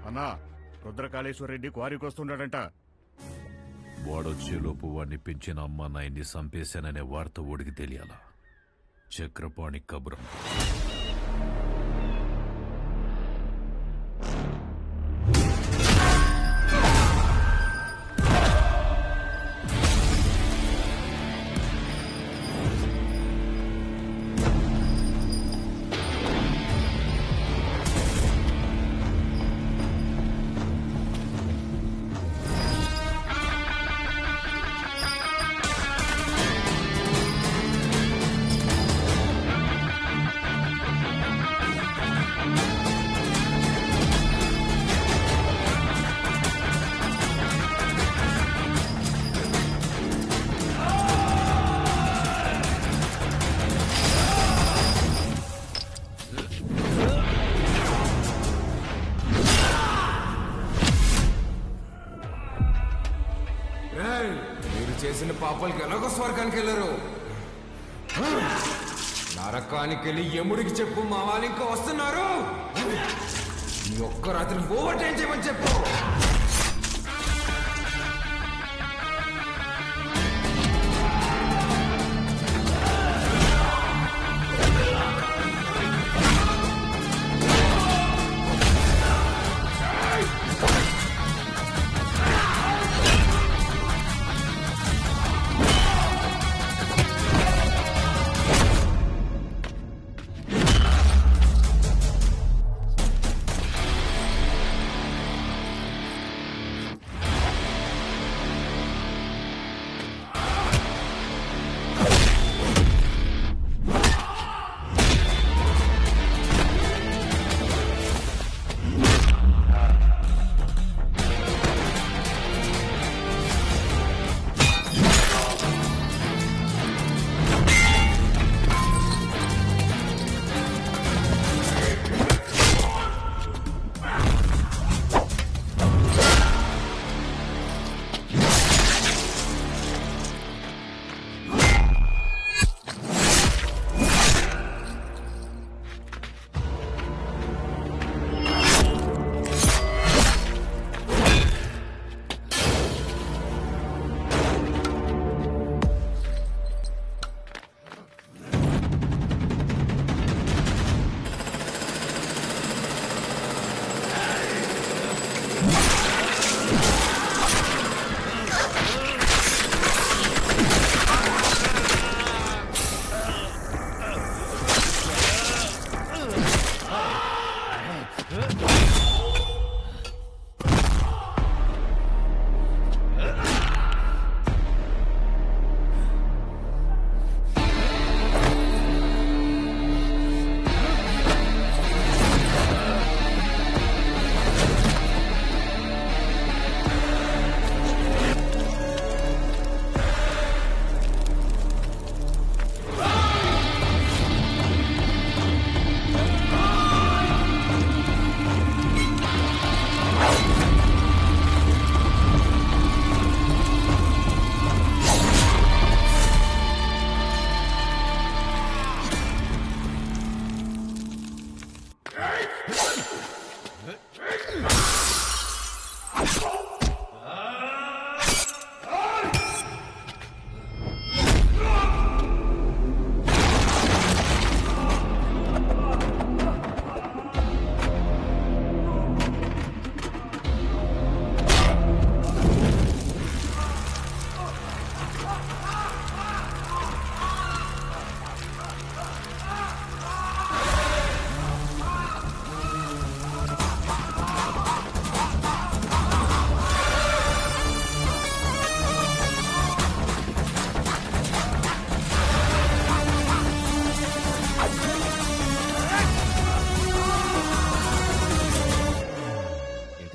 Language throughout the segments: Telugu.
అన్నా, రుద్రకాళేశ్వరరెడ్డి క్వారీకి వస్తున్నాడంట. వాడొచ్చేలోపు వాడిని పెంచిన అమ్మ నాయన్ని చంపేశాననే వార్త ఓడికి తెలియాలా? చక్రపాణి కబురం. మీరు చేసిన పాపాలకి ఎలాగో స్వర్గానికి వెళ్ళరు. నరకానికి వెళ్ళి యముడికి చెప్పు, మా వాళ్ళు ఇంకా వస్తున్నారు. ఈ ఒక్క రాత్రి ఓవర్ టైం చేయమని చెప్పు.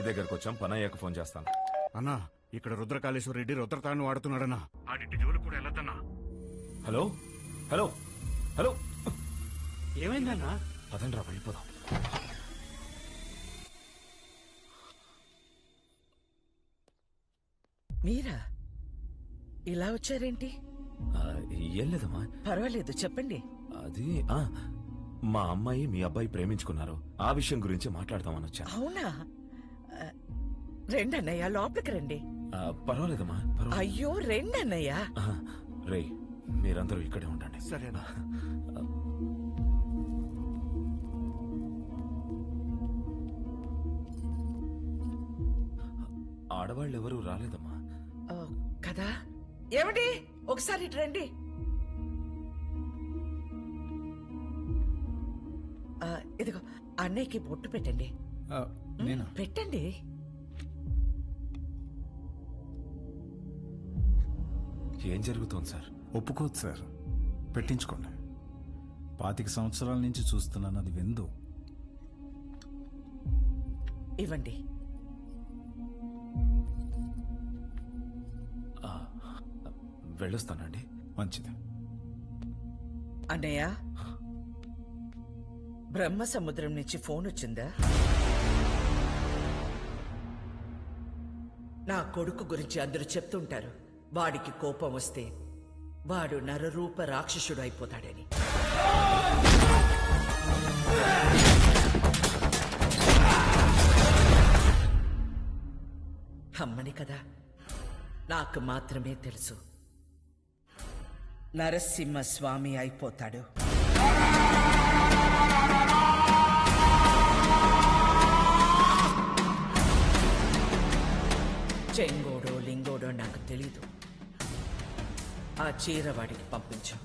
దగ్గరకు వచ్చాం. పనయ్యకు ఫోన్ చేస్తాను. అన్నా, ఇక్కడ రుద్రకాళేశ్వరరెడ్డి రుద్రతాన్ని వాడుతున్నాడన్నా. ఆడింటి జోలు కూడా వెళ్ళొద్దన్నా. హలో హలో హలో, ఏమైందన్నా? పదండ్రా వెళ్ళిపోదాం. మీరా ఇలా వచ్చారేంటి? ఏం లేదమ్మా. పర్వాలేదు, చెప్పండి. అది మా అమ్మాయి మీ అబ్బాయి ప్రేమించుకున్నారు. ఆ విషయం గురించి మాట్లాడదామని వచ్చాను. అవునా? రెండన్నయ్య, లోపలికి రండి. పర్వాలేదమ్మా, పర్వాలేదు. అయ్యో, రెండన్నయ్య. రే, మీరందరూ ఇక్కడే ఉండండి. సరేనా? ఆడవాళ్ళు ఎవరూ రాలేదమ్మా. కదా? ఏమండి, ఒకసారి ఇటు రండి. ఇదిగో అన్నయ్యకి బొట్టు పెట్టండి. పెట్టండి. ఏం జరుగుతోంది సార్? ఒప్పుకోదు సార్, పెట్టించుకోండి. 25 సంవత్సరాల నుంచి చూస్తున్నాను, అది విందు. ఇవ్వండి. వెళ్ళొస్తానండి. మంచిది. అన్నయ్య, బ్రహ్మ సముద్రం నుంచి ఫోన్ వచ్చిందా? నా కొడుకు గురించి అందరూ చెప్తుంటారు, వాడికి కోపం వస్తే వాడు నరరూప రాక్షసుడు అయిపోతాడని. అమ్మని కదా, నాకు మాత్రమే తెలుసు. నరసింహస్వామి అయిపోతాడు. చెంగోడో లింగోడో నాకు తెలీదు. ఆ చీర వాడికి పంపించు.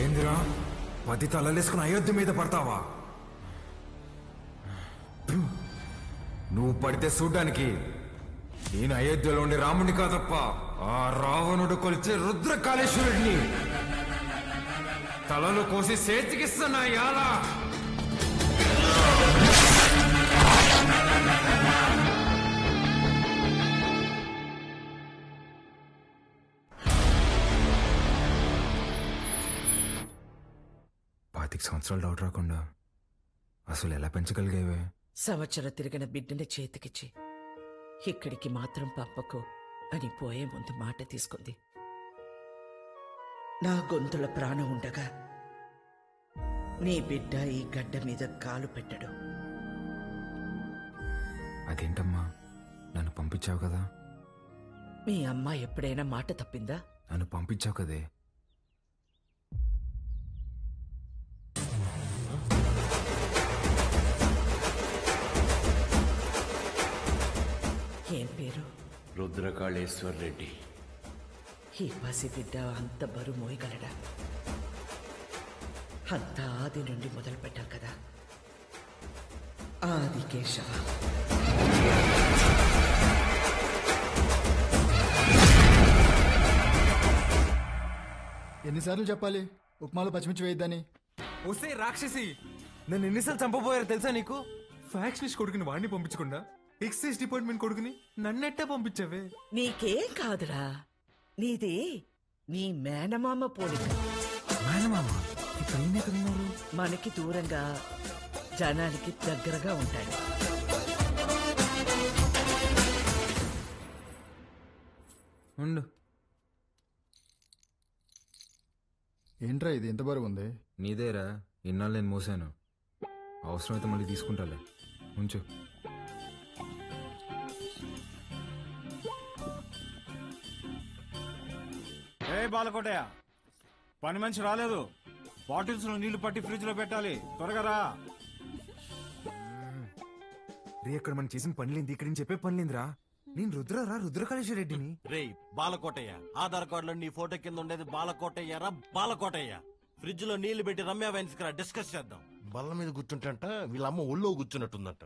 ఏందిరా 10 తలలేసుకుని అయోధ్య మీద పడతావా? నువ్వు పడితే చూడ్డానికి నేను అయోధ్యలో ఉండే రాముడిని కాదప్ప, ఆ రావణుడు కొలిచే రుద్రకాళేశ్వరుడిని. తలలు కోసి చేతికిస్తున్నా యాలా. 25 సంవత్సరాలు డౌట్ రాకుండా అసలు ఎలా పెంచగలిగేవే? సంవత్సరం తిరిగిన బిడ్డని చేతికిచ్చి ఇక్కడికి మాత్రం పంపకు అని పోయే ముందు మాట తీసుకుంది. నా గొంతుల ప్రాణం ఉండగా నీ బిడ్డ ఈ గడ్డ మీద కాలు పెట్టడు. అదేంటమ్మా, నన్ను పంపించావు కదా? మీ అమ్మ ఎప్పుడైనా మాట తప్పిందా? నన్ను పంపించావు కదే. ఏం పేరు? రుద్రకాళేశ్వర్ రెడ్డి. ఈ పసిబిడ్డ అంత బరువు మోయగలడా? అంత ఆది నుండి మొదలు పెట్టాం కదా. ఆది కేశవ. ఎన్నిసార్లు చెప్పాలి ఉప్మాలో పచ్చిమిర్చి వేయద్దని? వస్తే రాక్షసి, నన్ను ఎన్నిసార్లు చంపబోయారో తెలుసా నీకు? ఫ్యాక్షన్ కొడుకుని వాడిని పంపించకుండా ఎక్సైజ్ డిపార్ట్మెంట్ కొడుకుని నన్నెట్టే పంపించావే? నీకేం కాదురా, నీది నీ మేనమామ పోలిక. మేనమామ ఇక్కడ ఈయన ఎక్కడున్నారు? మనకి దూరంగా జనానికి దగ్గరగా ఉంటాడు. ఉండు. ఏంట్రా ఇది ఎంత బరువు ఉంది? నీదేరా, ఇన్నాళ్ళు నేను మోసాను. అవసరమైతే మళ్ళీ తీసుకుంటాలే, ఉంచు. ఏ బాలకోటయ్య, పని మనిషి రాలేదు. బాటిల్స్ లో నీళ్లు పట్టి ఫ్రిడ్జ్ లో పెట్టాలి, త్వరగా రా. రే, అక్కడ మనం చేసిన పనిలేంది, ఇక్కడ నేను చెప్పే పనిలేందిరా? నేను రుద్రకాళేశ్వర రెడ్డిని. రే బాలకోటయ్య, ఆధార్ కార్డులో నీ ఫోటో కింద ఉండేది బాలకోటయ్య రా, బాలకోటయ్య. ఫ్రిడ్జ్ లో నీళ్లు పెట్టి రమ్య వైన్స్ కి డిస్కస్ చేద్దాం. బల్ల మీద కూర్చుంటంట వీళ్ళమ్మ ఒళ్ళో కూర్చున్నట్టుందంట.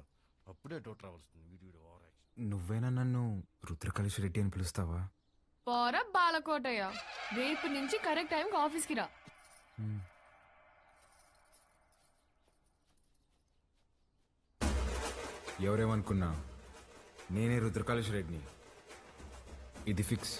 అప్పుడే డౌట్ రావాల్సింది. నువ్వేనా నన్ను రుద్రకాళేశ్వర రెడ్డి అని పిలుస్తావా? పోరా బాలకోటయ్య, రేపు నుంచి కరెక్ట్ టైంకి ఆఫీస్కి రా. ఎవరేమనుకున్నా నేనే రుద్రకాళేశ్వర రెడ్డిని. ఇది ఫిక్స్.